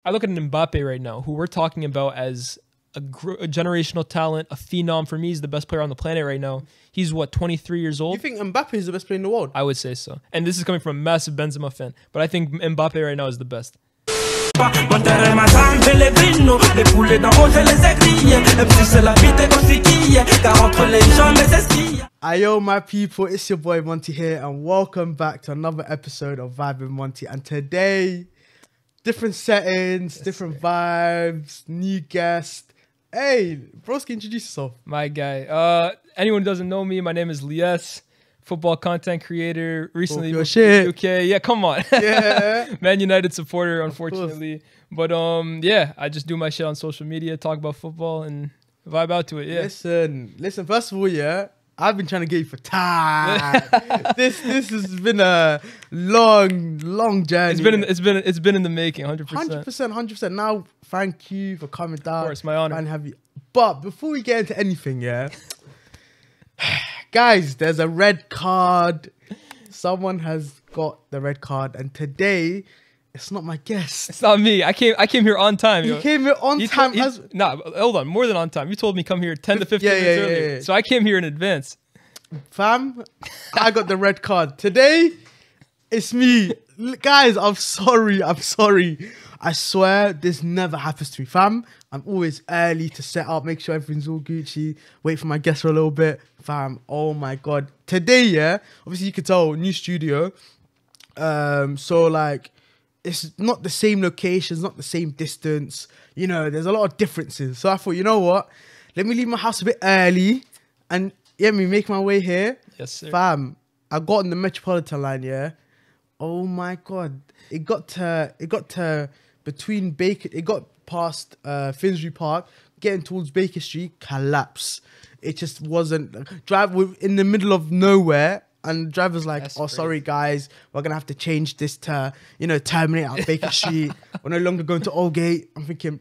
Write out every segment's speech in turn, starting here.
I look at an MBAPPE right now, who we're talking about as a generational talent, a phenom. For me, he's the best player on the planet right now. He's what, 23 years old? You think Mbappe is the best player in the world? I would say so. And this is coming from a massive Benzema fan, but I think Mbappe right now is the best. Ayo, my people, it's your boy Monty here, and welcome back to another episode of Vibe with Monty. And today, different settings, different vibes, new guest. Hey, broski, introduce yourself. My guy. Anyone who doesn't know me, my name is LYES'S, football content creator. Recently moved to the UK. Yeah, come on. Yeah. Man United supporter, unfortunately. But yeah, I just do my shit on social media, talk about football, and vibe out to it. Yeah. Listen. First of all, yeah, I've been trying to get you for time. this has been a long journey. It's been in the making, 100%. 100%. Now, thank you for coming down. Of course, my honor. And have you. But before we get into anything, yeah, guys, there's a red card. Someone has got the red card, and today it's not my guest. It's not me. I came here on time. You came here on time. Nah, hold on. More than on time. You told me come here 10 to 15 minutes earlier. Yeah. So I came here in advance. Fam, I got the red card. Today, it's me. Guys, I'm sorry. I swear this never happens to me. Fam, I'm always early to set up, make sure everything's all Gucci, wait for my guest for a little bit. Fam, oh my God. Today, yeah, obviously you can tell, new studio. So like, it's not the same locations, not the same distance. You know, there's a lot of differences. So I thought, you know what? Let me leave my house a bit early and make my way here. Yes, sir. Fam, I got on the Metropolitan line, yeah. Oh my God. It got between Baker, it got past Finsbury Park, getting towards Baker Street, collapse. It just wasn't, in the middle of nowhere. And the driver's like, "Oh, sorry guys, we're gonna have to change this to, terminate at Baker Street. We're no longer going to Aldgate." I'm thinking,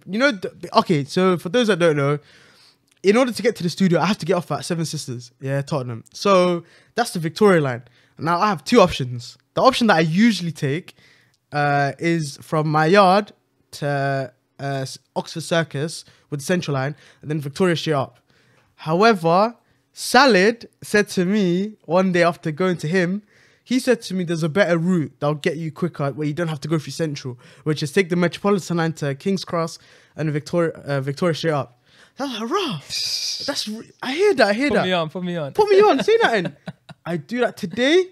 okay. So for those that don't know, in order to get to the studio, I have to get off at Seven Sisters, yeah, Tottenham. So that's the Victoria line. Now I have two options. The option that I usually take is from my yard to Oxford Circus with the Central line, and then Victoria straight up. However, Salad said to me one day after going to him, he said to me, there's a better route that'll get you quicker where you don't have to go through Central, which is take the Metropolitan line to King's Cross and Victoria straight up. That's rough. I hear that. Put me on. Say that in. I do that today.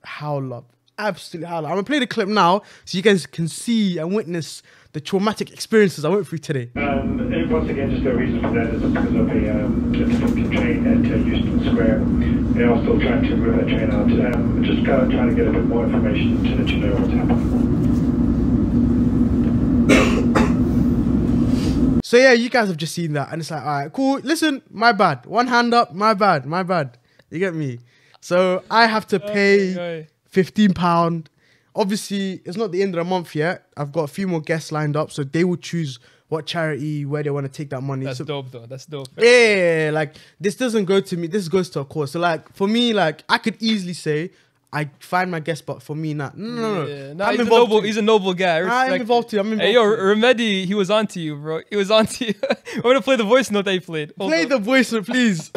Howl up. Absolutely howl up. I'm going to play the clip now so you guys can see and witness the traumatic experiences I went through today. Once again, just a reason for that is because of a train at Euston Square. They are still trying to move that train out. Just trying to get a bit more information to let you know what's happening. So yeah, you guys have just seen that, and it's like, all right, cool. Listen, my bad. One hand up, my bad. You get me? So I have to pay £15. Obviously, it's not the end of the month yet. I've got a few more guests lined up, so they will choose what charity, where they want to take that money. That's dope, though. That's dope. Yeah, like, this doesn't go to me. This goes to a cause. So, like, for me, like, I could easily say, I find my guest, but for me, not. No. Yeah, nah, he's a noble guy. I'm involved too. Hey, yo, Remedy, he was on to you, bro. He was on to you. I'm going to play the voice note that he played. Play the voice note, please.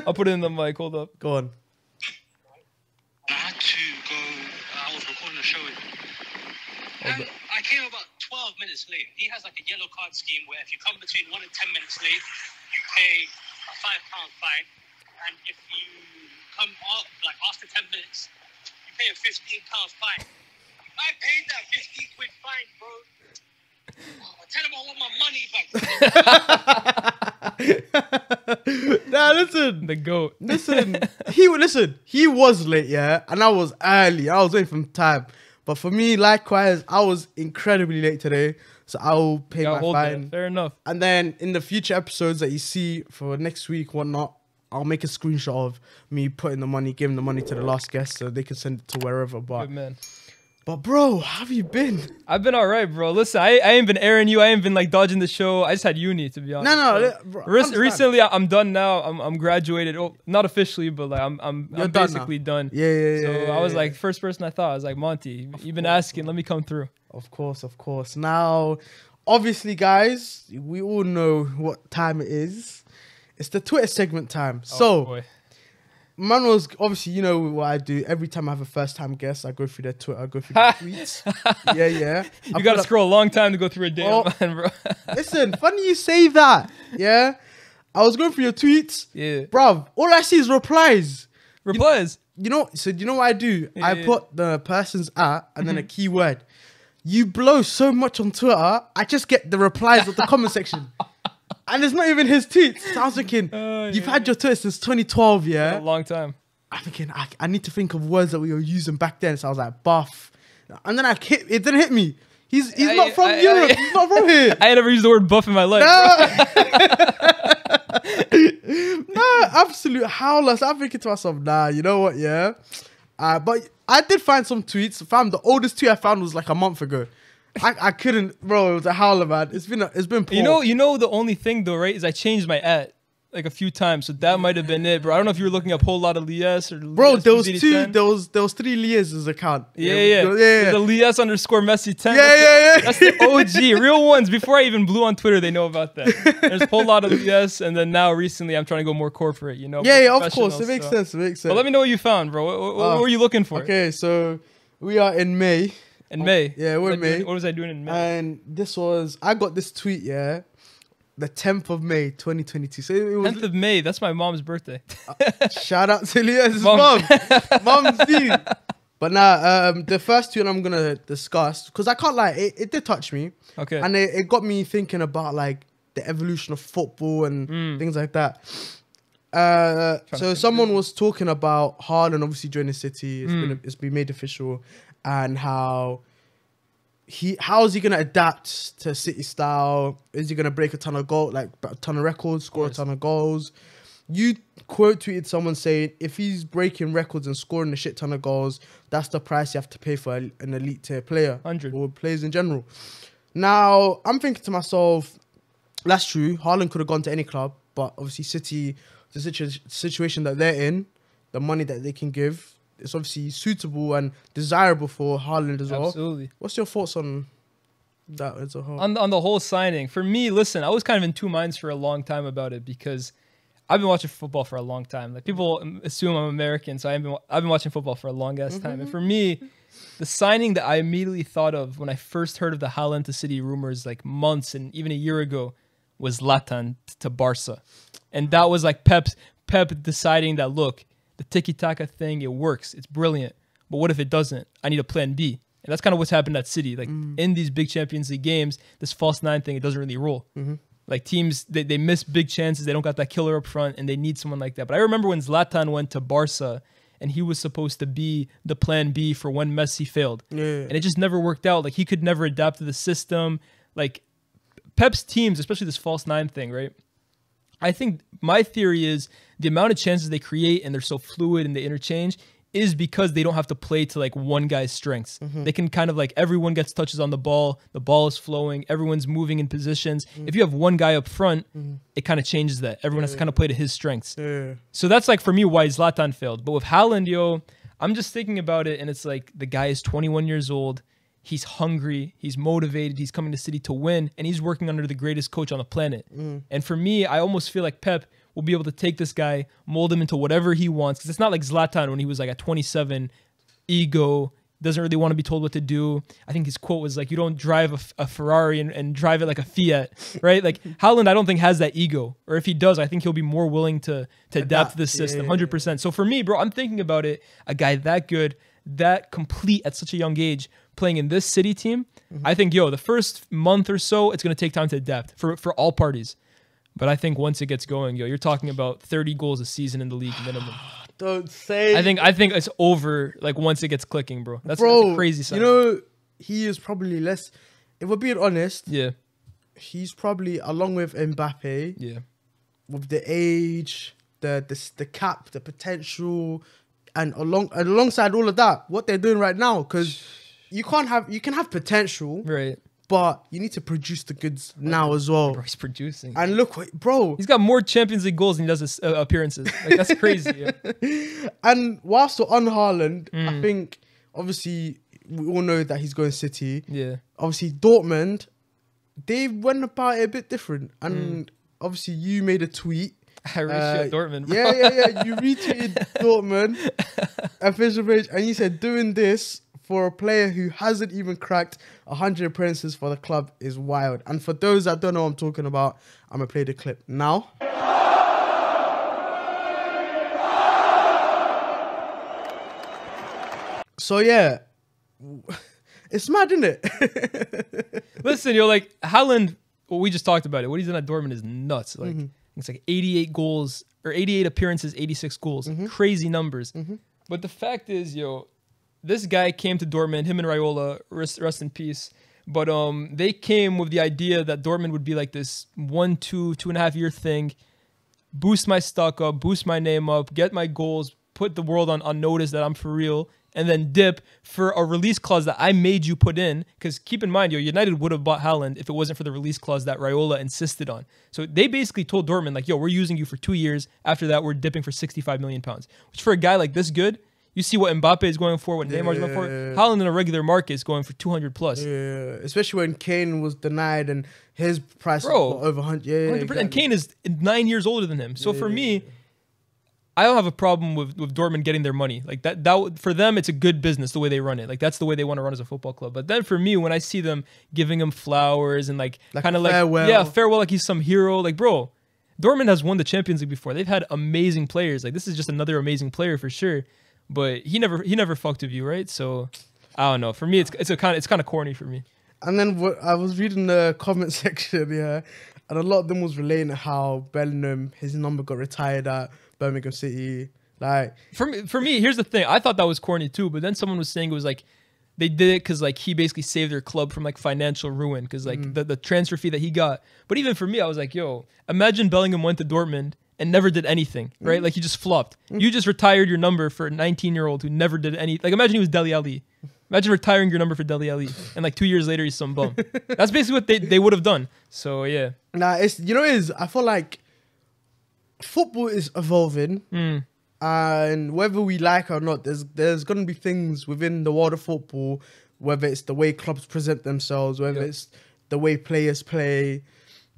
I'll put it in the mic. Hold up. Go on. I had to go. I was recording a show with him. And I came about 12 minutes late. He has like a yellow card scheme where if you come between 1 and 10 minutes late, you pay a £5 fine. And if you come up like after 10 minutes, you pay a £15 fine. I paid that 50 quid fine, bro. Oh, tell him I want my money back. Nah, listen. The GOAT. Listen. He was late, yeah, and I was early. I was waiting for time. But for me, likewise, I was incredibly late today, so I will pay my fine. Fair enough. And then in the future episodes that you see for next week, whatnot, I'll make a screenshot of me putting the money, giving the money to the last guest, so they can send it to wherever. But good man. But bro, how have you been? I've been all right, bro. Listen, I ain't been airing you. I ain't been like dodging the show. I just had uni, to be honest. No, So, bro, recently, I'm done now. I'm graduated. Oh, not officially, but like I'm basically done. Yeah. So I was like, first person I thought, I was like, Monty, you've been asking, let me come through. Of course. Now, obviously, guys, we all know what time it is. It's the Twitter segment time. Boy. Man was obviously, you know what I do. Every time I have a first time guest, I go through their Twitter, I go through their tweets. Yeah. You got to scroll a long time to go through a damn man, bro. Listen, funny you say that. Yeah. I was going through your tweets. Yeah. Bruv, all I see is replies. Replies? You know what I do? Yeah. I put the person's at and then a keyword. You blow so much on Twitter, I just get the replies of the comment section. And it's not even his tweets. So I was thinking, you've had your Twitter since 2012, yeah? A long time. I'm thinking, I need to think of words that we were using back then. So I was like, buff. And then it didn't hit me. He's not from Europe. He's not from here. I ain't never used the word buff in my life. No, absolute howler. So I'm thinking to myself, nah, you know what, yeah? But I did find some tweets. Fam, the oldest tweet I found was like a month ago. I couldn't, bro. It was a howler, man. It's been poor. You know the only thing though, right? Is I changed my @ like a few times, so that might have been it, bro. I don't know if you were looking up whole lot of LYES'S or bro. There was two. There was 3 LYES'S account. Yeah. The LYES _ Messi 10. Yeah. That's the OG, real ones. Before I even blew on Twitter, they know about that. There's a whole lot of LYES, and then now recently I'm trying to go more corporate. You know. Yeah. Of course, it makes sense. But let me know what you found, bro. What were you looking for? Okay, so we are in May. In May. Yeah, we're in May. What was I doing in May? And I got this tweet, yeah, the 10th of May, 2022. So it was 10th of May, that's my mom's birthday. Shout out to LYES'S mom. Mom's dude. But now, the first tweet I'm going to discuss, because I can't lie, it did touch me. Okay. And it got me thinking about like the evolution of football and things like that. So someone was talking about Haaland obviously joining City. It's been made official. And how is he gonna adapt to City style? Is he gonna break a ton of records, score a ton of goals? You quote tweeted someone saying if he's breaking records and scoring a shit ton of goals, that's the price you have to pay for an elite tier player, 100 or players in general. Now I'm thinking to myself, that's true. Haaland could have gone to any club, but obviously City, the situation that they're in, the money that they can give. It's obviously suitable and desirable for Haaland as well. Absolutely. What's your thoughts on that as a whole? On the whole signing? For me, listen, I was kind of in two minds for a long time about it because I've been watching football for a long time. Like people assume I'm American, so I've been watching football for a long ass time. And for me, the signing that I immediately thought of when I first heard of the Haaland to City rumors like months and even a year ago was Zlatan to Barca. And that was like Pep deciding that, look, the tiki-taka thing, it works. It's brilliant. But what if it doesn't? I need a plan B. And that's kind of what's happened at City. Like in these big Champions League games, this false nine thing, it doesn't really roll. Like teams, they miss big chances. They don't got that killer up front and they need someone like that. But I remember when Zlatan went to Barca and he was supposed to be the plan B for when Messi failed. And it just never worked out. Like he could never adapt to the system. Like Pep's teams, especially this false nine thing, right? I think my theory is the amount of chances they create and they're so fluid and they interchange is because they don't have to play to like one guy's strengths. They can kind of like everyone gets touches on the ball is flowing, everyone's moving in positions. If you have one guy up front, it kind of changes that. Everyone has to kind of play to his strengths. So that's like for me why Zlatan failed. But with Haaland, yo, I'm just thinking about it and it's like the guy is 21 years old. He's hungry, he's motivated, he's coming to City to win, and he's working under the greatest coach on the planet. And for me, I almost feel like Pep will be able to take this guy, mold him into whatever he wants. Because it's not like Zlatan when he was like at 27, ego, doesn't really want to be told what to do. I think his quote was like, you don't drive a Ferrari and drive it like a Fiat, right? Like Haaland, I don't think has that ego. Or if he does, I think he'll be more willing to adapt to this system, 100%. So for me, bro, I'm thinking about it, a guy that good, that complete at such a young age, playing in this City team, I think, the first month or so, it's going to take time to adapt for all parties. But I think once it gets going, you're talking about 30 goals a season in the league minimum. Don't say. I think it's over like once it gets clicking, bro. That's a crazy sign. You know, he is probably less. If we're being honest, he's probably along with MBAPPE, with the age, the cap, the potential, and alongside all of that, what they're doing right now, because you can have potential, Right. but you need to produce the goods now as well. Bro, he's producing. And look, bro, He's got more Champions League goals than he does appearances. Like, that's crazy. Yeah. and whilst we're on Haaland, I think obviously we all know that he's going City. Yeah. Obviously Dortmund, they went about it a bit different. And obviously you made a tweet. I retweeted Dortmund, bro. Yeah. You retweeted Dortmund official page, and you said doing this for a player who hasn't even cracked 100 appearances for the club is wild. And for those that don't know what I'm talking about, I'm gonna play the clip now. So yeah, it's mad, isn't it? Listen, you're like Haaland. Well, we just talked about it. What he's done at Dortmund is nuts. Like it's like 88 goals or 88 appearances, 86 goals. Crazy numbers. But the fact is, this guy came to Dortmund. Him and Raiola, rest in peace. But they came with the idea that Dortmund would be like this 2.5 year thing. Boost my stock up, boost my name up, get my goals, put the world on notice that I'm for real, and then dip for a release clause that I made you put in. Because keep in mind, United would have bought Haaland if it wasn't for the release clause that Raiola insisted on. So they basically told Dortmund, like, we're using you for 2 years. After that, we're dipping for £65 million. Which for a guy like this good, you see what MBAPPE is going for, what Neymar's going for. Haaland in a regular market is going for 200 plus. Yeah, especially when Kane was denied and his price was over 100. Yeah, 100%. exactly. And Kane is 9 years older than him. So for me, I don't have a problem with Dortmund getting their money. Like that for them, it's a good business the way they run it. Like that's the way they want to run as a football club. But then for me, when I see them giving him flowers and like kind of like farewell, like he's some hero. Like, bro, Dortmund has won the Champions League before. They've had amazing players. Like this is just another amazing player for sure. But he never fucked with you, right? So I don't know. For me, it's kind of corny for me. And then I was reading the comment section, and a lot of them was relating to how Bellingham, his number got retired at Birmingham City. Like for me, here's the thing. I thought that was corny too, but then someone was saying it was like they did it because like he basically saved their club from like financial ruin because like the transfer fee that he got. But even for me, I was like, imagine Bellingham went to Dortmund and never did anything, right? Like he just flopped. You just retired your number for a 19-year-old who never did any. Like imagine he was Dele Alli. Imagine retiring your number for Dele Alli, and like 2 years later he's some bum. That's basically what they would have done. So yeah. Nah, I feel like football is evolving, and whether we like it or not, there's gonna be things within the world of football, whether it's the way clubs present themselves, whether it's the way players play.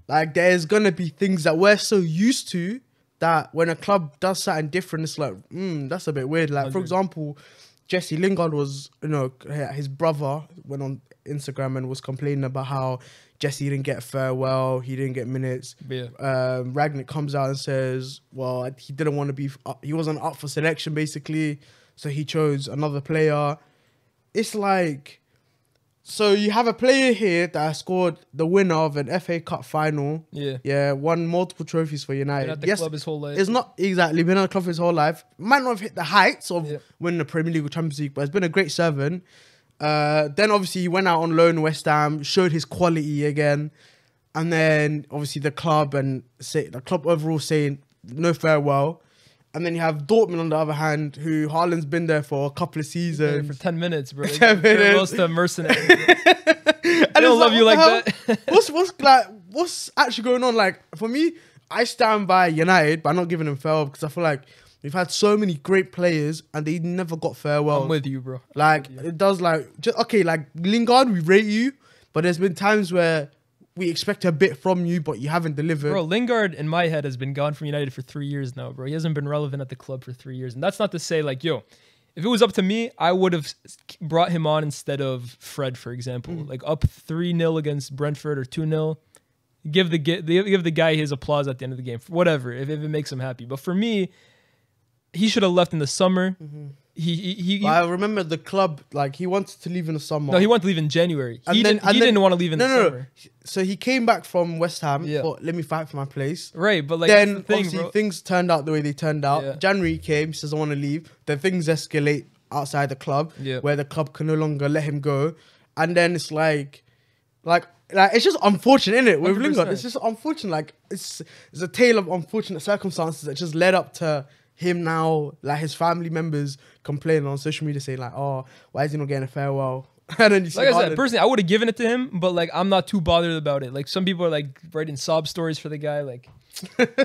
Like there's gonna be things that we're so used to that when a club does something different, it's like, that's a bit weird. Like for example, Jesse Lingard was, his brother went on Instagram and was complaining about how Jesse didn't get farewell, he didn't get minutes. Ragnick comes out and says, well, he didn't want to be, he wasn't up for selection basically, so he chose another player. It's like, so you have a player here that scored the winner of an FA Cup final. Won multiple trophies for United. Been at the club his whole life. It's not exactly been at the club his whole life. Might not have hit the heights of winning the Premier League or Champions League, but it's been a great servant. Then obviously he went out on loan West Ham, showed his quality again, and then obviously the club overall saying no farewell. And then you have Dortmund on the other hand, who Haaland's been there for a couple of seasons. For 10 minutes, bro. 10 minutes. To mercenary. They don't love you like that. What's actually going on? Like, for me, I stand by United by not giving them farewell because I feel like we've had so many great players and they never got farewell. I'm with you, bro. Like, it does like Lingard, we rate you, but there's been times where we expect a bit from you, but you haven't delivered. Bro, Lingard, in my head, has been gone from United for 3 years now, bro. He hasn't been relevant at the club for 3 years. And that's not to say, like, if it was up to me, I would have brought him on instead of Fred, for example. Like, up 3-0 against Brentford or 2-0. Give the guy his applause at the end of the game. Whatever, if it makes him happy. But for me, he should have left in the summer. I remember the club, like, he wanted to leave in the summer. No, he wanted to leave in January. He didn't want to leave in the summer. So he came back from West Ham, thought, let me fight for my place. Right, but like, then obviously things turned out the way they turned out. January came, he says, I want to leave. Then things escalate outside the club, where the club can no longer let him go. And then it's like it's just unfortunate, isn't it? With Lingard, it's just unfortunate. Like, it's a tale of unfortunate circumstances that just led up to him now, like his family members complaining on social media saying like, oh, why is he not getting a farewell? And then you see like I said, Harden. personally, I would have given it to him, but like I'm not too bothered about it. Like some people are like writing sob stories for the guy. Like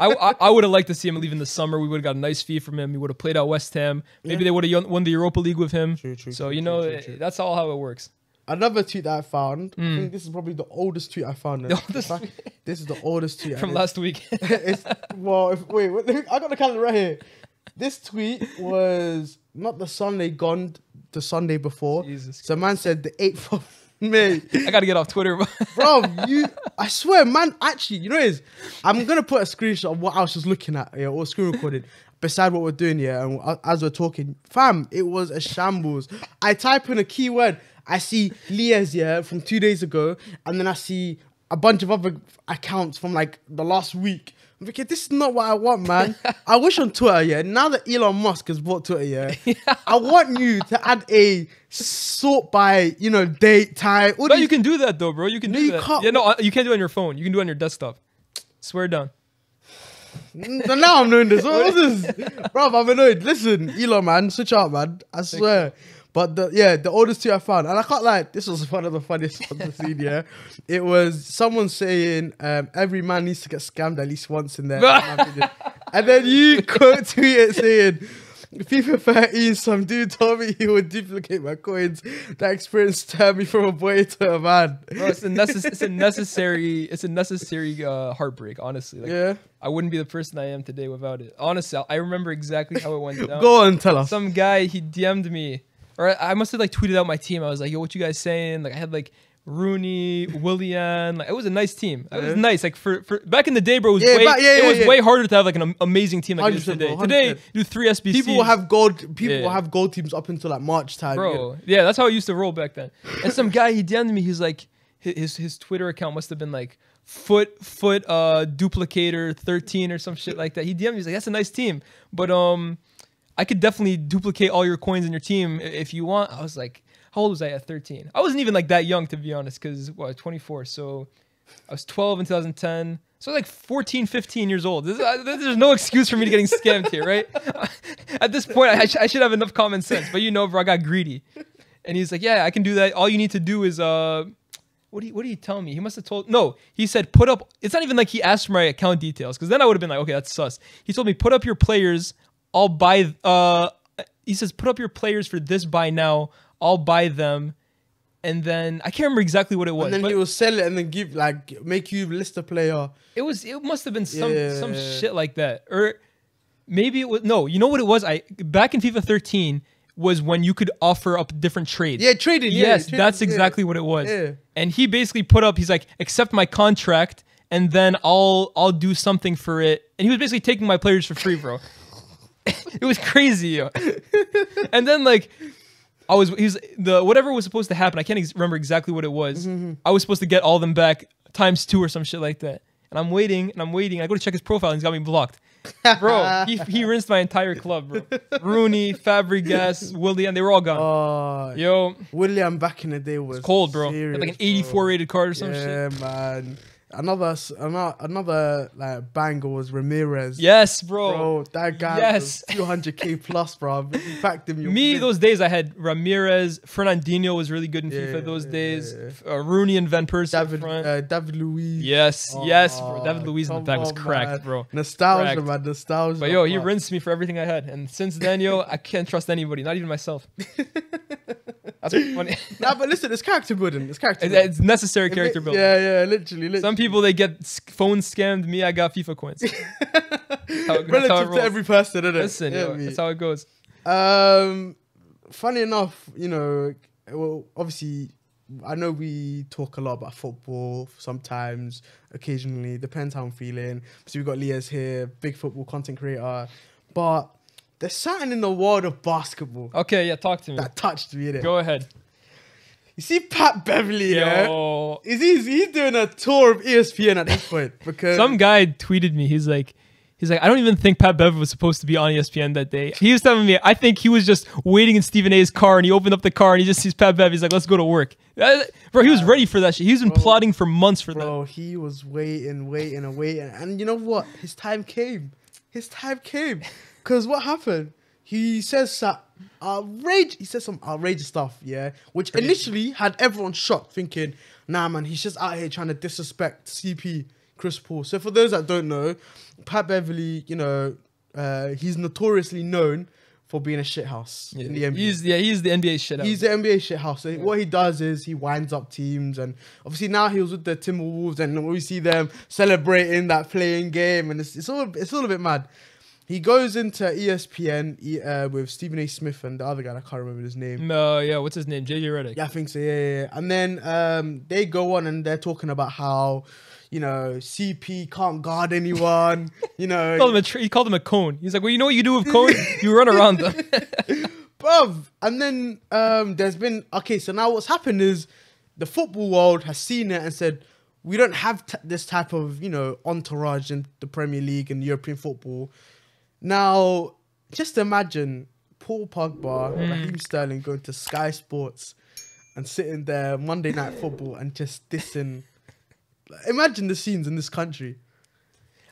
I would have liked to see him leave in the summer. We would have got a nice fee from him. He would have played out West Ham. Maybe they would have won the Europa League with him. True, so true. that's all how it works. Another tweet that I found. I think this is probably the oldest tweet I found. This is the oldest tweet from last week. Wait, I got the calendar right here. This tweet was not the Sunday gone, the Sunday before. Jesus. So man said the 8th of May. I gotta get off Twitter, Bro, I swear, man, actually, you know what it is? I'm gonna put a screenshot of what I was just looking at, or screen recorded, beside what we're doing here, and as we're talking. Fam, it was a shambles. I type in a keyword, I see LYES'S, from 2 days ago, and then I see a bunch of other accounts from like the last week. I'm thinking, this is not what I want, man. I wish on Twitter, now that Elon Musk has bought Twitter, I want you to add a sort by, date, time. But you can do that though, bro. You can do that. Can't. Yeah, no, you can't do it on your phone. You can do it on your desktop. Swear down. So now I'm knowing this. What is this? Bro, I'm annoyed. Listen, Elon, man, switch out, man. I swear. But the oldest tweet I found, and I can't lie, this was one of the funniest ones I've seen, It was someone saying, every man needs to get scammed at least once in there. And then you quote tweet it saying, FIFA 13, some dude told me he would duplicate my coins. That experience turned me from a boy to a man. Bro, it's a necessary heartbreak, honestly. Like, I wouldn't be the person I am today without it. Honestly, I remember exactly how it went down. Go on, tell us. Some guy, he DM'd me. Or I must have like tweeted out my team. I was like, yo, what you guys saying? Like I had like Rooney, Willian. Like it was a nice team. It was nice. Like for back in the day, bro, it was way harder to have like an amazing team like it is today. 100%. Today, you do 3 SBCs. People will have gold. People will have gold teams up until like March time. Bro, yeah, that's how it used to roll back then. And some guy, he DM'd me. He's like, his Twitter account must have been like foot duplicator 13 or some shit like that. He DM'd me. He's like, that's a nice team, but I could definitely duplicate all your coins in your team if you want. I was like, how old was I at 13? I wasn't even like that young, to be honest, because 24. So I was 12 in 2010. So like 14, 15 years old. There's no excuse for me to getting scammed here, right? At this point, I should have enough common sense. But bro, I got greedy. And he's like, yeah, I can do that. All you need to do is, what did he tell me? He must have told, no, he said put up, it's not even like he asked for my account details, because then I would have been like, okay, that's sus. He told me put up your players, I'll buy, he says, put up your players for this buy now. I'll buy them. And then I can't remember exactly what it was. And then he will sell it and then make you list a player. It must have been some shit like that. Or maybe it was, no, you know what it was? Back in FIFA 13 was when you could offer up different trades. Yeah, trading. Yes, that's exactly what it was. Yeah. And he basically put up, he's like, accept my contract and then I'll do something for it. And he was basically taking my players for free, bro. It was crazy, yo. And then like whatever was supposed to happen, I can't remember exactly what it was. I was supposed to get all them back ×2 or some shit like that. And I'm waiting. I go to check his profile and he's got me blocked. Bro, he rinsed my entire club, bro. Rooney, Fabregas, Willian, they were all gone. Yo, Willian back in the day was cold, bro. Serious, like an 84 rated card or some shit. Yeah, man. Another like banger was Ramirez. Yes, bro. Bro, that guy was 200k plus, bro. You packed him. Those days I had Ramirez, Fernandinho was really good in FIFA those days. Rooney and Van Persie. David Luiz. Yes, bro. David Luiz in the back was cracked, man. Bro. Nostalgia, man. Nostalgia. But yo, he rinsed me for everything I had, and since then, yo, I can't trust anybody, not even myself. That's funny. Nah, but listen, it's character building. It's necessary character building. Yeah, literally. Some people, they get phone scammed. Me, I got FIFA coins. Relative to every person, isn't it? Listen, that's how it goes. Funny enough, well, obviously, I know we talk a lot about football sometimes, occasionally. Depends how I'm feeling. So we've got LYES'S here, big football content creator. But there's something in the world of basketball. Okay, yeah, talk to me. That touched me, innit? Go ahead. You see Pat Beverly, he's doing a tour of ESPN at this point because some guy tweeted me. He's like, I don't even think Pat Bev was supposed to be on ESPN that day. He was telling me, I think he was just waiting in Stephen A's car and he opened up the car and he just sees Pat Bev. He's like, let's go to work. Bro, he was ready for that shit. He's been plotting for months for that. Bro, he was waiting. And you know what? His time came. Because what happened? He says that He said some outrageous stuff, yeah, which initially had everyone shocked, thinking, nah, man, he's just out here trying to disrespect CP, Chris Paul. So for those that don't know, Pat Beverly, you know, he's notoriously known for being a shithouse in the NBA. He's the NBA shithouse. He's the NBA shithouse. So what he does is he winds up teams, and obviously now he was with the Timberwolves, and we see them celebrating that playing game, and it's all a bit mad. He goes into ESPN with Stephen A. Smith and the other guy, I can't remember his name. What's his name? JJ Redick. Yeah, I think so. Yeah. And then they go on and they're talking about how, you know, CP can't guard anyone. You know, he called him a cone. He's like, well, you know what you do with cones? You run around them. Bruv. And then there's been, okay, so now what's happened is the football world has seen it and said, we don't have this type of, you know, entourage in the Premier League and European football. Now, just imagine Paul Pogba, Raheem Sterling going to Sky Sports and sitting there Monday Night Football and just dissing. Imagine the scenes in this country.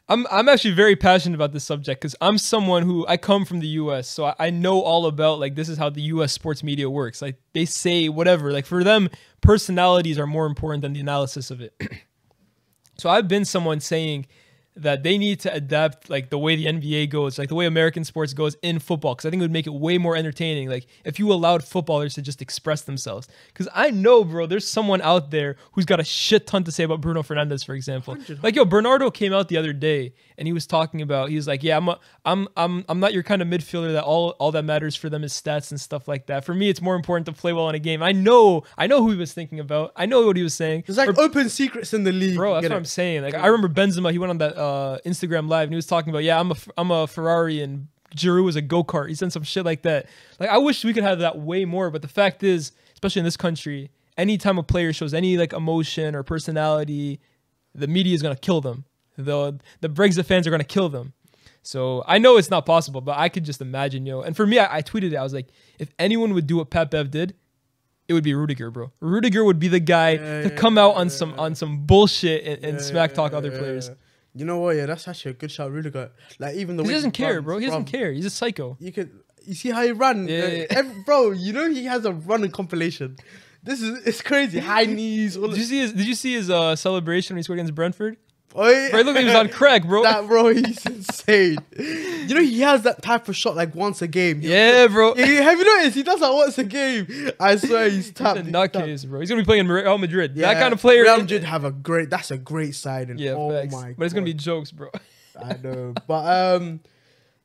I'm actually very passionate about this subject because I'm someone who, I come from the US, so I know all about, like, this is how the US sports media works. Like, they say whatever. Like, for them, personalities are more important than the analysis of it. So I've been someone saying that they need to adapt, like, the way the NBA goes, like the way American sports goes in football, because I think it would make it way more entertaining, like if you allowed footballers to just express themselves. Because I know, bro, there's someone out there who's got a shit ton to say about Bruno Fernandes, for example. 100. Like, yo, Bernardo came out the other day and he was talking about, he was like, yeah, I'm not your kind of midfielder that all that matters for them is stats and stuff like that. For me, it's more important to play well in a game. I know who he was thinking about. I know what he was saying. There's like open secrets in the league, bro. That's what I'm saying. Like, I remember Benzema, he went on that Instagram live and he was talking about, yeah, I'm a Ferrari and Giroud was a go-kart. He said some shit like that. Like, I wish we could have that way more, but the fact is, especially in this country, anytime a player shows any like emotion or personality, the media is gonna kill them. The Brexit fans are gonna kill them. So I know it's not possible, but I could just imagine, yo. And for me, I tweeted it. I was like, if anyone would do what Pat Bev did, it would be Rudiger, bro. Rudiger would be the guy to come out on some bullshit and smack talk other players. You know what? Yeah, that's actually a good shot, Rudiger. Like, even the way he doesn't care, bro. He doesn't care. He's a psycho. You see how he ran, bro. You know he has a running compilation. It's crazy. High knees. Did you see his celebration when he scored against Brentford? Oh, yeah. Bro, he looked like he was on crack, bro. He's insane. You know, he has that type of shot like once a game. Yeah, bro. Have you noticed? He does that once a game. I swear he's tapped. He's a nutcase, bro. He's going to be playing in Real Madrid. Yeah, that kind of player. Real Madrid that's a great side. Yeah, oh facts. my God. But it's going to be jokes, bro. I know. But,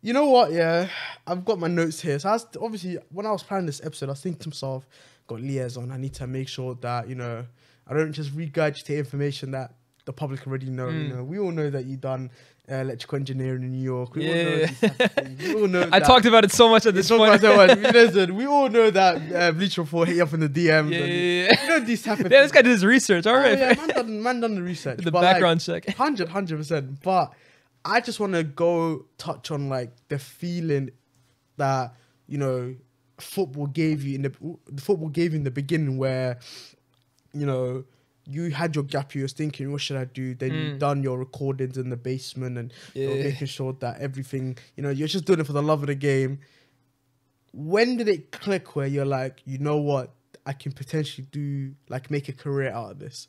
you know what? Yeah, I've got my notes here. So obviously, when I was planning this episode, I was thinking to myself, got LYES'S on. I need to make sure that, you know, I don't just regurgitate information that the public already know. You know, we all know that you done electrical engineering in New York. We all know these types of things. We all know I talked about it so much at this point. Listen, we all know that Bleacher Report hit you up in the DMs. Yeah. You know these type of things. This guy did his research. All right. Man done the research. The background check. 100%. But I just want to go touch on like the feeling that, you know, football gave you in the beginning, where, you know, you had your gap, you was thinking, what should I do? Then you done your recordings in the basement and you're making sure that everything, you know, you're just doing it for the love of the game. When did it click where you're like, you know what, I can potentially make a career out of this?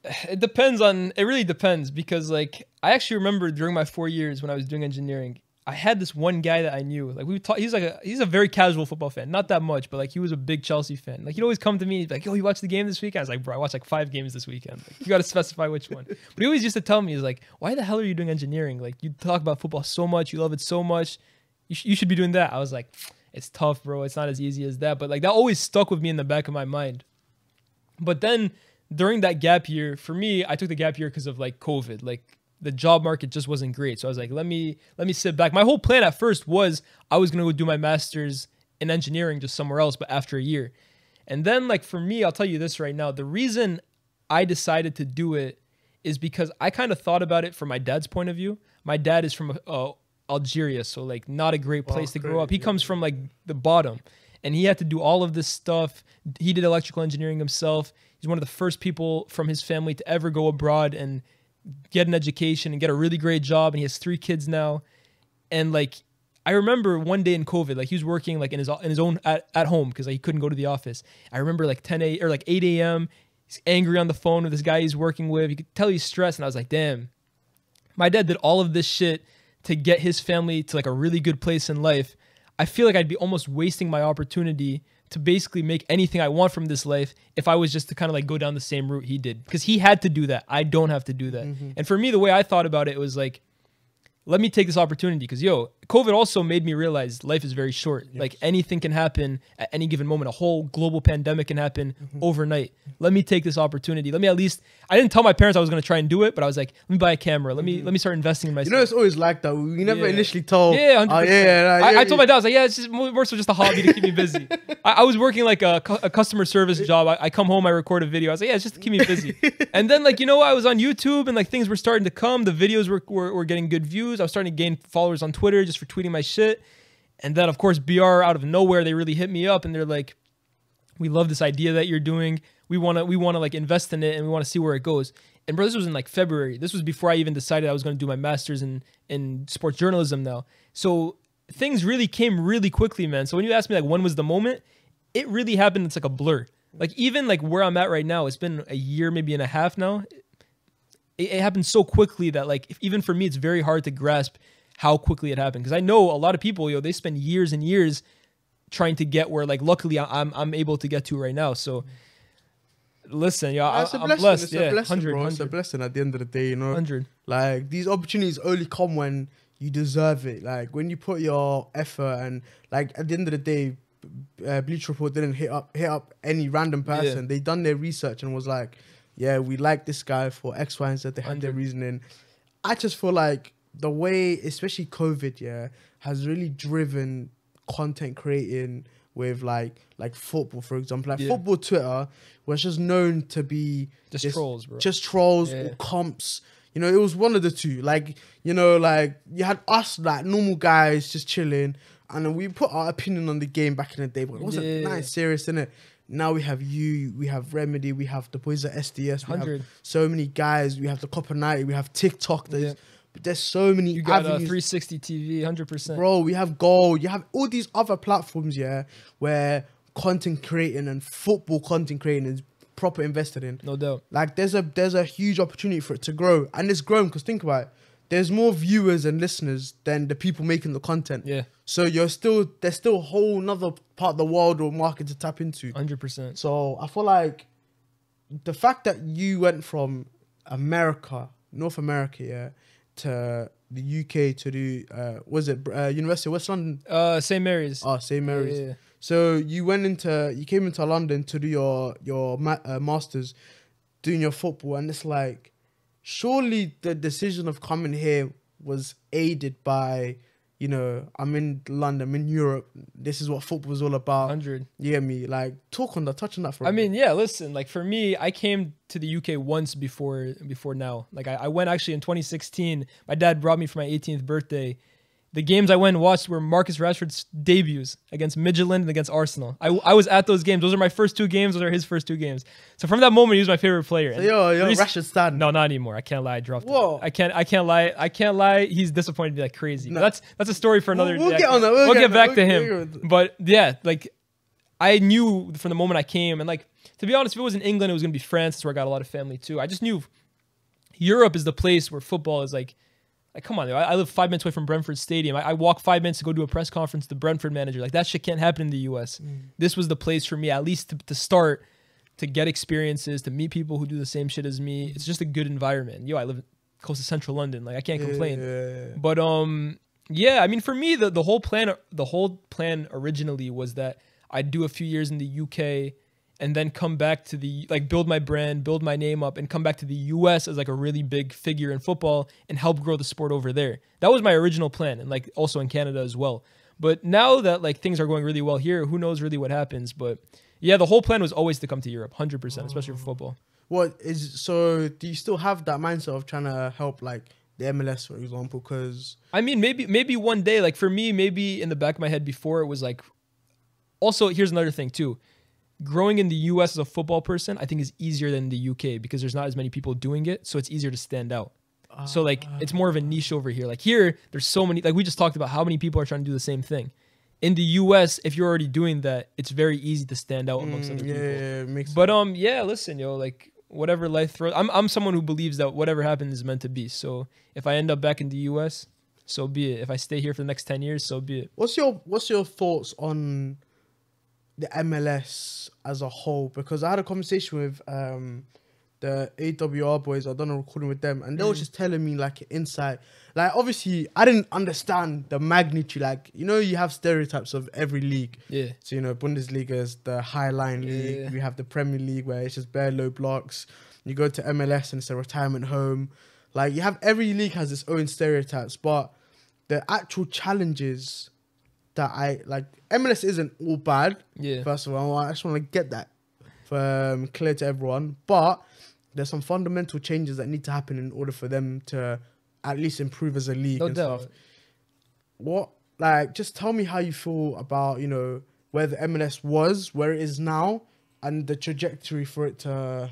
It really depends, because like, I actually remember during my 4 years when I was doing engineering, I had this one guy that I knew. Like, he's a very casual football fan, not that much, but like he was a big Chelsea fan. Like, he'd always come to me, he'd be like, "Yo, you watched the game this weekend?" I was like, "Bro, I watched like 5 games this weekend." Like, you got to specify which one. But he always used to tell me, he's like, "Why the hell are you doing engineering? Like, you talk about football so much, you love it so much. You should be doing that." I was like, "It's tough, bro. It's not as easy as that." But like, that always stuck with me in the back of my mind. But then during that gap year, for me, I took the gap year because of like COVID. Like, the job market just wasn't great. So I was like, let me sit back. My whole plan at first was I was going to go do my master's in engineering just somewhere else, but after a year. And then, like, for me, I'll tell you this right now. The reason I decided to do it is because I kind of thought about it from my dad's point of view. My dad is from Algeria, so like not a great place to grow up. He comes from like the bottom, and he had to do all of this stuff. He did electrical engineering himself. He's one of the first people from his family to ever go abroad and get an education and get a really great job, and he has 3 kids now. And like, I remember one day in COVID, like he was working like in his own at home because like, he couldn't go to the office. I remember like 8 a.m. He's angry on the phone with this guy he's working with. You could tell he's stressed, and I was like, damn, my dad did all of this shit to get his family to like a really good place in life. I feel like I'd be almost wasting my opportunity to basically make anything I want from this life if I was just to kind of like go down the same route he did, because he had to do that. I don't have to do that. And for me, the way I thought about it was like, let me take this opportunity because, COVID also made me realize life is very short. Yes. Like anything can happen at any given moment. A whole global pandemic can happen overnight. Let me take this opportunity. Let me at least, I didn't tell my parents I was going to try and do it, but I was like, let me buy a camera. Let me start investing in myself. It's always like that. We never initially told. Yeah, 100%. I told my dad, I was like, it's just more so just a hobby to keep me busy. I was working like a customer service job. I come home, I record a video. I was like, it's just to keep me busy. And then like, I was on YouTube and like things were starting to come. The videos were getting good views. I was starting to gain followers on Twitter just for tweeting my shit. And then of course BR out of nowhere, they really hit me up and they're like, we love this idea that you're doing. We want to like invest in it and we want to see where it goes. And bro, this was in like February. This was before I even decided I was going to do my master's in sports journalism now. So things really came really quickly, man. So when you ask me like when was the moment, it really happened. It's like a blur. Like even like where I'm at right now, it's been a year, maybe and a half now. It happened so quickly that like even for me, it's very hard to grasp how quickly it happened. Because I know a lot of people, they spend years and years trying to get where like luckily I'm able to get to right now. So listen, I'm blessed. It's a blessing, bro. It's a blessing at the end of the day, 100. Like these opportunities only come when you deserve it. Like when you put your effort and like at the end of the day, Bleacher Report didn't hit up any random person. They done their research and was like, yeah, we like this guy for X, Y, and Z. They had their reasoning. I just feel like the way, especially COVID, has really driven content creating with like football, for example. Like football Twitter was just known to be just trolls, bro. Just trolls or comps. It was one of the two. Like, like you had us like normal guys just chilling, and then we put our opinion on the game back in the day, but it wasn't nice, serious, innit? Now we have you, we have Remedy, we have the boys at SDS, we have so many guys, we have the Copper 90, we have TikTok. There's so many. You got 360 TV, 100%. Bro, we have Gold. You have all these other platforms, where content creating and football content creating is proper invested in. No doubt. Like there's a huge opportunity for it to grow, and it's grown because think about it. There's more viewers and listeners than the people making the content. Yeah. So there's still a whole nother part of the world or market to tap into. 100%. So I feel like the fact that you went from North America, to the UK to do University of West London? St. Mary's. Oh, St. Mary's. Yeah. So you came into London to do your masters, doing your football, and it's like, surely the decision of coming here was aided by, I'm in London, I'm in Europe. This is what football is all about. 100. You get me? Like, touch on that for a bit. Listen, like for me, I came to the UK once before now. Like I went actually in 2016. My dad brought me for my 18th birthday. The games I went and watched were Marcus Rashford's debuts against Midtjylland and against Arsenal. I was at those games. Those are my first two games. Those are his first two games. So from that moment, he was my favorite player. So you're Rashford stan? No, not anymore. I can't lie. I dropped him. I can't lie. He's disappointed me like crazy. No. That's a story for another day. We'll get on that. We'll get back to him. But yeah, like I knew from the moment I came, and like to be honest, if it was in England, it was gonna be France. That's where I got a lot of family too. I just knew Europe is the place where football is like come on, I live 5 minutes away from Brentford Stadium. I walk 5 minutes to go do a press conference to the Brentford manager. Like that shit can't happen in the US. This was the place for me, at least to start, to get experiences, to meet people who do the same shit as me. It's just a good environment. I live close to central London. Like I can't complain. Yeah. But I mean for me the whole plan originally was that I'd do a few years in the UK and then come back to build my brand, build my name up, and come back to the US as like a really big figure in football and help grow the sport over there. That was my original plan, and like also in Canada as well. But now that like things are going really well here, who knows really what happens. But yeah, the whole plan was always to come to Europe, 100%, especially for football. Do you still have that mindset of trying to help like the MLS, for example? Because I mean, maybe one day, like for me, maybe in the back of my head before it was like, also here's another thing too. Growing in the US as a football person, I think is easier than the UK because there's not as many people doing it. So it's easier to stand out. So like it's more of a niche over here. Like here, there's so many. Like we just talked about how many people are trying to do the same thing. In the US, if you're already doing that, it's very easy to stand out amongst other people. Yeah, makes but yeah, listen, yo, like whatever life throws. I'm someone who believes that whatever happens is meant to be. So if I end up back in the US, so be it. If I stay here for the next 10 years, so be it. What's your thoughts on the MLS as a whole? Because I had a conversation with the AWR boys. I've done a recording with them, and they were just telling me like insight. Like obviously, I didn't understand the magnitude. Like you have stereotypes of every league. Yeah. So Bundesliga is the high line league. We have the Premier League where it's just bare low blocks. You go to MLS and it's a retirement home. Like you have every league has its own stereotypes, but the actual challenges that I like, MLS isn't all bad. Yeah. First of all, I just want to get that clear to everyone. But there's some fundamental changes that need to happen in order for them to at least improve as a league and stuff. Just tell me how you feel about, where the MLS was, where it is now, and the trajectory for it to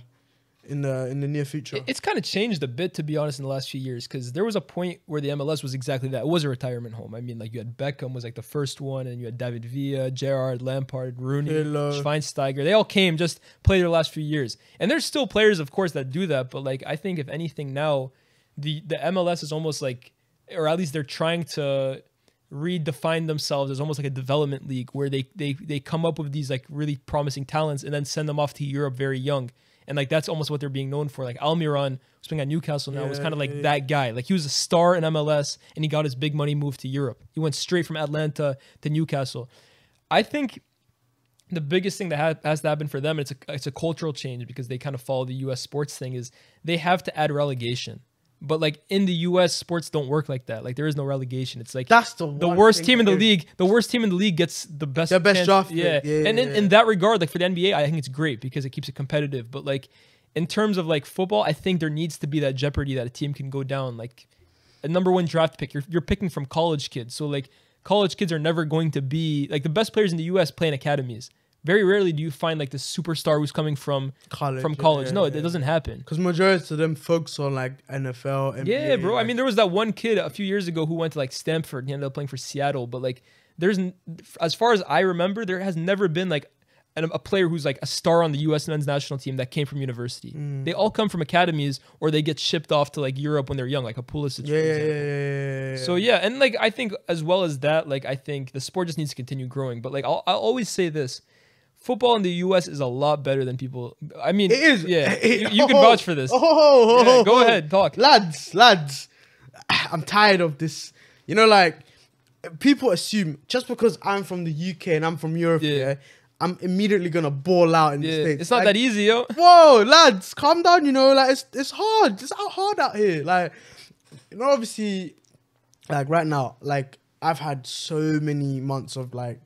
in the near future. It's kind of changed a bit, to be honest, in the last few years, because there was a point where the MLS was exactly that. It was a retirement home. I mean, like you had Beckham was like the first one, and you had David Villa, Gerrard, Lampard, Rooney, Schweinsteiger. They all came, just played their last few years. And there's still players, of course, that do that. But like I think if anything now, the MLS is almost like, or at least they're trying to redefine themselves as almost like a development league where they come up with these like really promising talents and then send them off to Europe very young. And like that's almost what they're being known for. Like Almiron, who's playing at Newcastle now, was kind of like that guy. Like he was a star in MLS and he got his big money move to Europe. He went straight from Atlanta to Newcastle. I think the biggest thing that has to happen for them, it's a cultural change because they kind of follow the US sports thing, is they have to add relegation. But like in the US, sports don't work like that. Like there is no relegation. It's like that's the worst team in the league. The worst team in the league gets the best draft. Yeah. And in that regard, like for the NBA, I think it's great because it keeps it competitive. But like in terms of like football, I think there needs to be that jeopardy that a team can go down. Like a number one draft pick, you're picking from college kids. So like college kids are never going to be like the best players in the US play in academies. Very rarely do you find like the superstar who's coming from college. No, it doesn't happen. Because majority of them focus on like NFL, NBA. Yeah, bro. I mean, there was that one kid a few years ago who went to like Stanford. He ended up playing for Seattle. But like, as far as I remember, there has never been like a player who's like a star on the U.S. men's national team that came from university. They all come from academies or they get shipped off to like Europe when they're young, like a Pulisic, for example. So yeah, and like I think as well as that, like I think the sport just needs to continue growing. But like I'll always say this. Football in the U.S. is a lot better than people. I mean, it is. Yeah, you can vouch for this. Go ahead, talk. Lads, I'm tired of this. Like people assume just because I'm from the UK and I'm from Europe, I'm immediately gonna ball out in the States. It's not that easy, yo. Whoa, lads, calm down. Like it's hard. It's hard out here. Like, obviously, like right now, like I've had so many months of like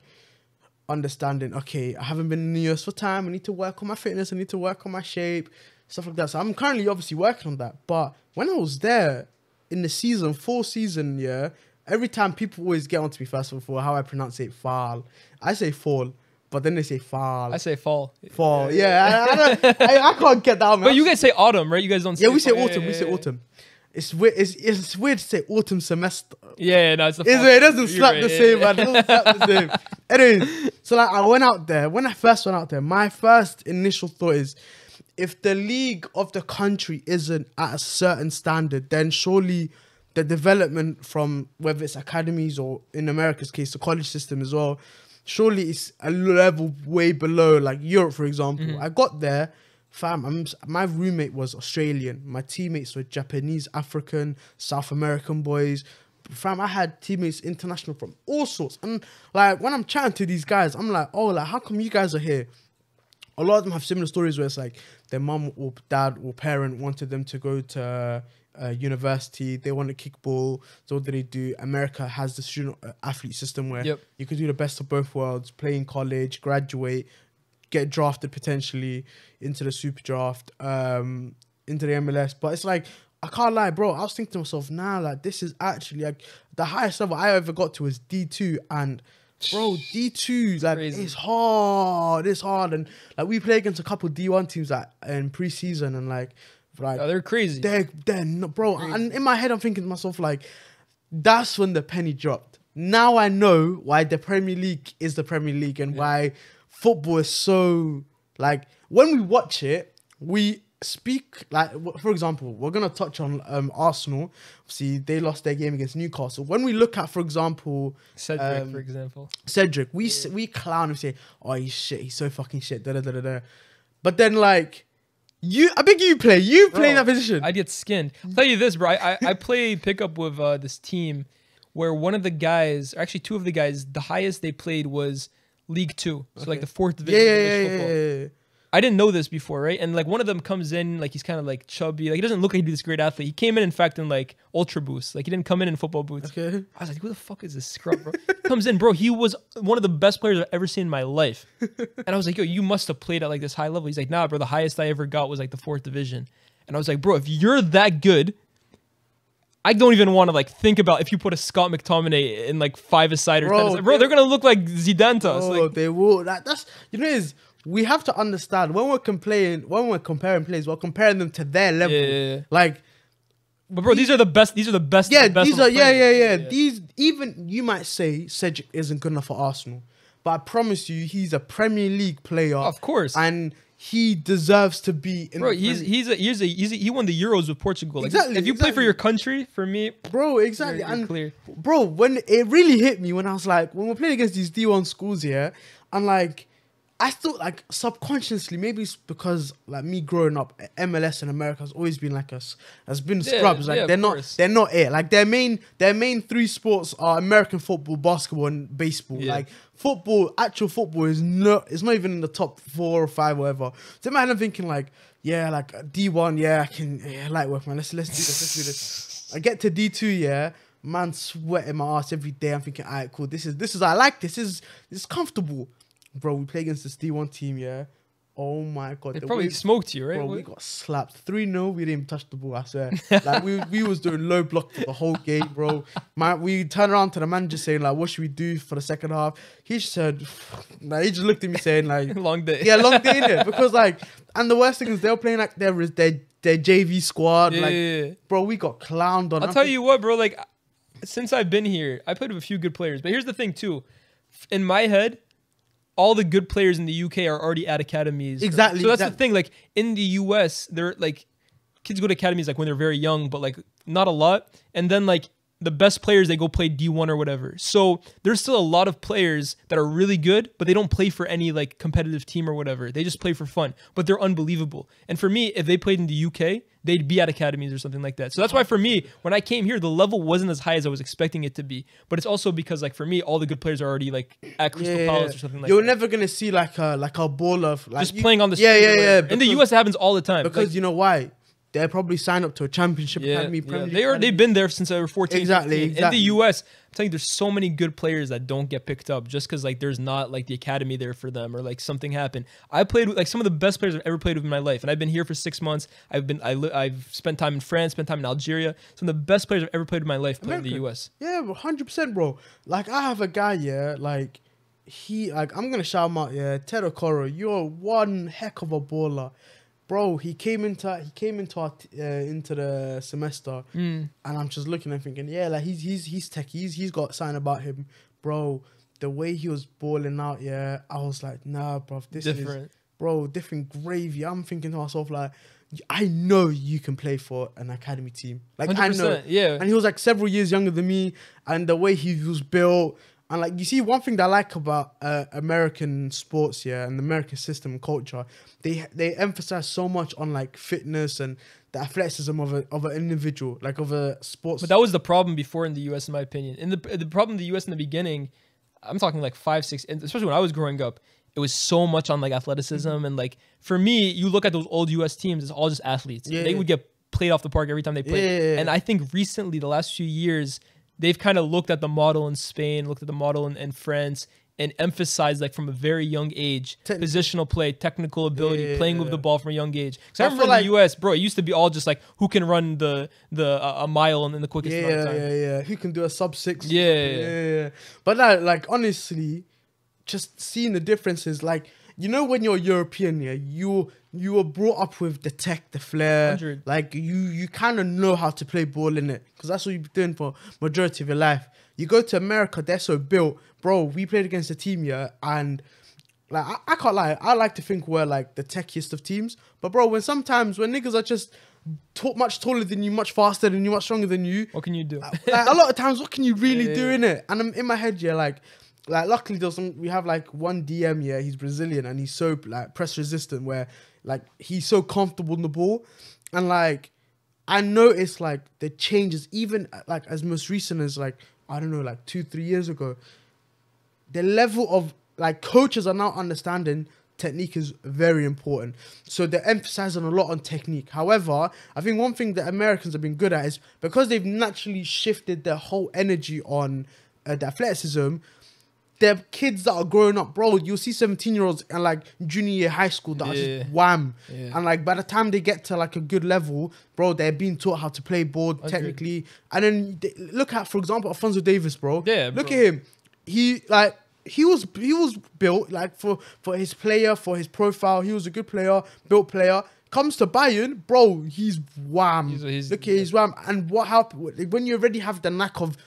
understanding, okay, I haven't been in the US for time. I need to work on my fitness. I need to work on my shape, stuff like that. So I'm currently obviously working on that. But when I was there in the full season, every time people always get on to me first of all, how I pronounce it, fall. I say fall, but then they say fall. I say fall. Fall, I can't get that. But you guys say autumn, right? You guys don't say we say autumn. We say autumn. It's weird. It's weird to say autumn semester. Yeah, no, it's the fall. It doesn't slap the same, man. It doesn't slap the same. Anyways, so like I went out there. When I first went out there, my first initial thought is, if the league of the country isn't at a certain standard, then surely the development from whether it's academies or in America's case, the college system as well, surely it's a level way below like Europe, for example. I got there. Fam, my roommate was Australian. My teammates were Japanese, African, South American boys. Fam, I had teammates international from all sorts. And like when I'm chatting to these guys, I'm like, oh, like how come you guys are here? A lot of them have similar stories where it's like their mum or dad or parent wanted them to go to university. They want to kick ball. So what do they do? America has the student athlete system where you could do the best of both worlds, play in college, graduate, get drafted potentially into the super draft, into the MLS. But it's like, I can't lie, bro. I was thinking to myself, nah, like this is actually like the highest level I ever got to is D2. And bro, D2, like it's hard. And like we play against a couple D1 teams like in pre-season, and like Like, they're crazy. They're not, bro. Crazy. And in my head, I'm thinking to myself, like, that's when the penny dropped. Now I know why the Premier League is the Premier League and why football is so, like, when we watch it, we speak, like, for example, we're going to touch on Arsenal. See, they lost their game against Newcastle. When we look at, for example... Cedric, for example. Cedric, we clown and say, oh, he's shit, he's so fucking shit, da-da-da-da-da. But then, like, I think you play in that position. I get skinned. I'll tell you this, bro. I play pickup with this team where one of the guys, actually two of the guys, the highest they played was League 2. So, like, the 4th division of English football. Yeah. I didn't know this before, right? And like one of them comes in, like he's kind of like chubby, like he doesn't look like he's this great athlete. He came in fact, in like Ultra Boost. Like he didn't come in football boots. Okay. I was like, who the fuck is this scrub, bro? Comes in, bro. He was one of the best players I've ever seen in my life. And I was like, yo, you must have played at like this high level. He's like, nah, bro. The highest I ever got was like the 4th division. And I was like, bro, if you're that good, I don't even want to like think about if you put a Scott McTominay in like 5-a-side or 10-a-side. Bro, they're gonna look like Zidane to us. Oh, they will. That's we have to understand when we're comparing players, we're comparing them to their level. Yeah. Like, but bro, these are the best. These are the best. Yeah, the best these are. Yeah. These, even you might say Cedric isn't good enough for Arsenal, but I promise you, he's a Premier League player, of course, and he deserves to be. Bro, he won the Euros with Portugal. Like, exactly. If you play for your country, for me, bro, exactly. You're and clear. Bro, when it really hit me, when I was like, when we're playing against these D1 schools here, and like, I thought, like, subconsciously, maybe it's because, like, me growing up, MLS in America has always been like us, has been scrubs. Like, they're not it. Like, their main 3 sports are American football, basketball, and baseball. Yeah. Like, actual football it's not even in the top 4 or 5 or whatever. So imagine I'm thinking, like, yeah, like D1, I can, light work, man. Let's do this. I get to D2, man, sweating my ass every day. I'm thinking, all right, cool. This is I like this. This is comfortable. Bro, we play against this D1 team, Oh my god. They probably smoked you, right? Bro, we got slapped 3-0. We didn't even touch the ball, I swear. Like, we was doing low block for the whole game, bro. We turned around to the manager saying, like, what should we do for the second half? He said, like, he just looked at me saying, like, long day. Yeah, long day, innit? Because, like, and the worst thing is they were playing like their JV squad. Bro, we got clowned on. I'll tell you what, bro, like, since I've been here, I played with a few good players. But here's the thing, too. In my head, all the good players in the UK are already at academies. Exactly. So that's the thing. Like, in the US, they're like, kids go to academies like when they're very young, but like not a lot. And then like the best players, they go play D1 or whatever. So there's still a lot of players that are really good, but they don't play for any like competitive team or whatever. They just play for fun, but they're unbelievable. And for me, if they played in the UK, they'd be at academies or something like that. So that's why for me, when I came here, the level wasn't as high as I was expecting it to be. But it's also because like for me, all the good players are already like at Crystal Palace or something like that. You're never gonna see like a baller like just playing on the street. In the US, it happens all the time. Because like, you know why? They're probably signed up to a championship academy. They've been there since they were 14. Exactly. In the US, I'm telling you, there's so many good players that don't get picked up just because like there's not like the academy there for them or like something happened. I played with like some of the best players I've ever played with in my life, and I've been here for 6 months. I've spent time in France, spent time in Algeria. Some of the best players I've ever played in my life played in the US. Yeah, 100%, bro. Like I have a guy, like I'm gonna shout him out, Ted Okoro. You're one heck of a baller. Bro, he came into the semester, and I'm just looking and thinking, like he's tech, he's got something about him, bro. The way he was balling out, I was like, nah, bro, this is different gravy. I'm thinking to myself like, I know you can play for an academy team, like 100%, I know, And he was like several years younger than me, and the way he was built. And like you see, one thing that I like about American sports, and the American system and culture, they emphasize so much on like fitness and the athleticism of an individual, like of a sports. But that was the problem before in the US, in my opinion. In the problem in the US in the beginning, I'm talking like 5, 6, and especially when I was growing up, it was so much on like athleticism and like for me, you look at those old US teams, it's all just athletes. They would get played off the park every time they played. And I think recently, the last few years, they've kind of looked at the model in Spain, looked at the model in France, and emphasized like from a very young age, positional play, technical ability, playing with the ball from a young age. Because I remember in the US, bro, it used to be all just like who can run a mile in the quickest amount of time. Who can do a sub-6. But like honestly, just seeing the differences, like you know when you're European, yeah, you were brought up with the tech, the flair. 100. Like you kind of know how to play ball in it because that's what you've been doing for majority of your life. You go to America, they're so built, bro. We played against a team, yeah, and like I can't lie, I like to think we're like the techiest of teams, but bro, when niggas are just much taller than you, much faster than you, much stronger than you, What can you do? like, a lot of times, what can you really do in it? And I'm in my head, yeah, like luckily we have like one DM, yeah, he's Brazilian and he's so like press resistant where like he's so comfortable in the ball, and like I noticed like the changes even like as most recent as like I don't know like 2-3 years ago, the level of like coaches are now understanding technique is very important. So they're emphasizing a lot on technique. However, I think one thing that Americans have been good at is because they've naturally shifted their whole energy on the athleticism, they're kids that are growing up, bro. You'll see 17-year-olds and like junior year high school that are just wham. Yeah. And like by the time they get to like a good level, bro, they're being taught how to play ball technically. And then look at, for example, Alphonso Davies, bro. Yeah, look at him. He was built like for his player, for his profile. He was a good player, built player. Comes to Bayern, bro, he's wham. He's wham. And what happened when you already have the knack of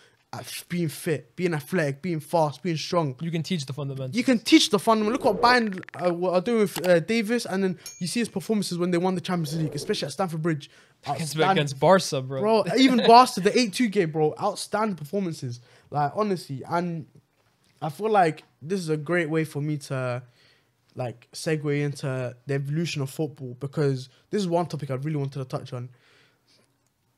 being fit, being athletic, being fast, being strong? You can teach the fundamentals. You can teach the fundamentals. Look what Bayern are doing with Davis, and then you see his performances when they won the Champions League, especially at Stamford Bridge. Against Barca, bro. Even Barca, the 8-2 game, bro. Outstanding performances. Like, honestly. And I feel like this is a great way for me to like segue into the evolution of football, because this is one topic I really wanted to touch on.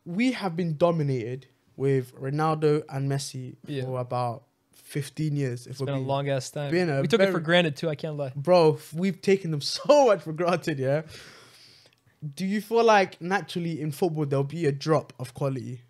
We have been dominated with Ronaldo and Messi for about 15 years. It's been a long ass time. We took it for granted too, I can't lie. Bro, we've taken them so much for granted, yeah? Do you feel like naturally in football there'll be a drop of quality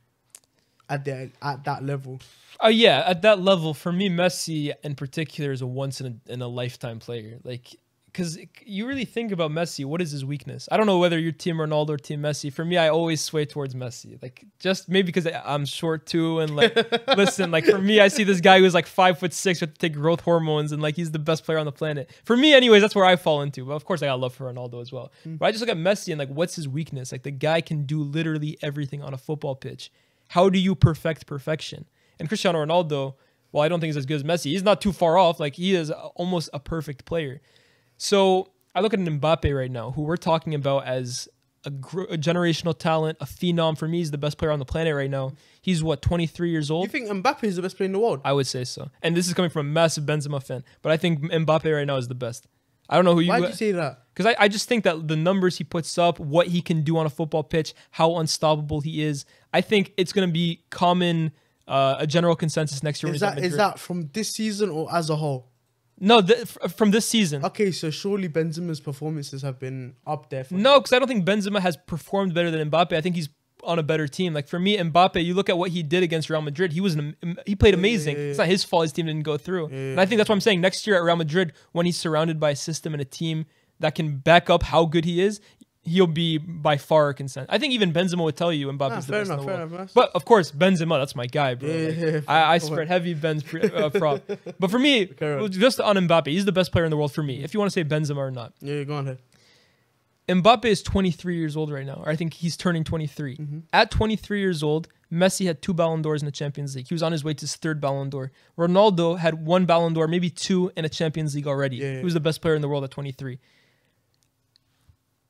at that level? Yeah, at that level, for me, Messi in particular is a once in a lifetime player. Like, because you really think about Messi, what is his weakness? I don't know whether you're Team Ronaldo or Team Messi. For me, I always sway towards Messi. Like, just maybe because I'm short too, and like, listen, like for me, I see this guy who's like 5'6" with to take growth hormones, and like he's the best player on the planet. For me, anyways, that's where I fall into. But of course, I got love for Ronaldo as well. But I just look at Messi and like, what's his weakness? Like, the guy can do literally everything on a football pitch. How do you perfect perfection? And Cristiano Ronaldo, well, I don't think he's as good as Messi. He's not too far off. Like, he is almost a perfect player. So I look at an MBAPPE right now, who we're talking about as a generational talent, a phenom. For me, he's the best player on the planet right now. He's, what, 23 years old? You think Mbappe is the best player in the world? I would say so. And this is coming from a massive Benzema fan. But I think Mbappe right now is the best. I don't know who you... Why did you say that? Because I just think that the numbers he puts up, what he can do on a football pitch, how unstoppable he is, I think it's going to be common... a general consensus next year. Is that from this season or as a whole? No, from this season. Okay, so surely Benzema's performances have been up there. No, because I don't think Benzema has performed better than Mbappe. I think he's on a better team. Like for me, Mbappe, you look at what he did against Real Madrid. He played amazing. It's not his fault his team didn't go through. And I think that's what I'm saying. Next year at Real Madrid, when he's surrounded by a system and a team that can back up how good he is, he'll be by far a consent. I think even Benzema would tell you Mbappe's the best in the world. But of course, Benzema, that's my guy, bro. I spread heavy Ben's prop. But for me, just on Mbappe, he's the best player in the world for me. If you want to say Benzema or not. Yeah, go on ahead. Mbappe is 23 years old right now. Or I think he's turning 23. At 23 years old, Messi had 2 Ballon d'Ors in the Champions League. He was on his way to his 3rd Ballon d'Or. Ronaldo had 1 Ballon d'Or, maybe 2 in a Champions League already. He was the best player in the world at 23.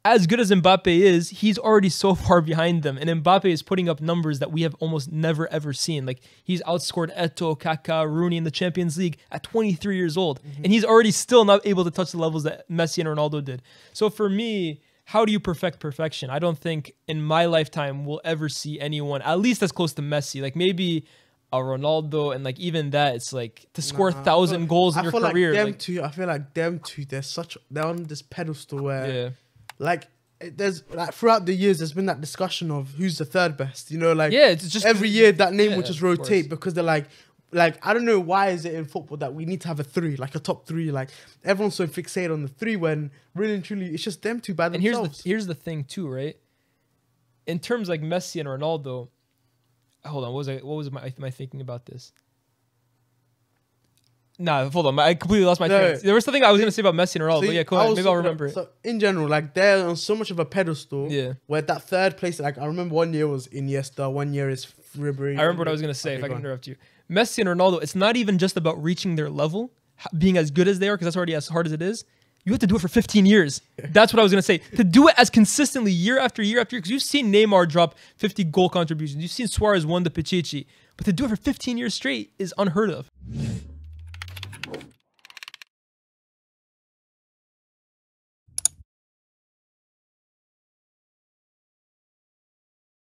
As good as Mbappe is, he's already so far behind them. And Mbappe is putting up numbers that we have almost never, ever seen. Like, he's outscored Eto'o, Kaká, Rooney in the Champions League at 23 years old. And he's already still not able to touch the levels that Messi and Ronaldo did. So for me, how do you perfect perfection? I don't think in my lifetime we'll ever see anyone, at least as close to Messi. Like, maybe a Ronaldo, and like even that, it's like to score 1,000 goals in your career. I feel like them two, they're on this pedestal where... Like, there's like throughout the years, there's been that discussion of who's the 3rd best. You know, like it's just every year that name will just rotate because they're like I don't know why is it in football that we need to have a 3, like a top 3. Like everyone's so fixated on the 3 when really and truly it's just them two by themselves. And here's the thing too, right? In terms like Messi and Ronaldo, hold on, what was my thinking about this? Nah, hold on. I completely lost my train. There was something I was going to say about Messi and Ronaldo. But yeah, go ahead. Maybe I'll remember it. So in general, like they're on so much of a pedestal. Yeah. Where that third place, like I remember 1 year was Iniesta, 1 year is Ribery. I remember what I was going to say. If I can interrupt you, Messi and Ronaldo. It's not even just about reaching their level, being as good as they are, because that's already as hard as it is. You have to do it for 15 years. That's what I was going to say. To do it as consistently year after year after year, because you've seen Neymar drop 50 goal contributions. You've seen Suarez won the Pichichi. But to do it for 15 years straight is unheard of.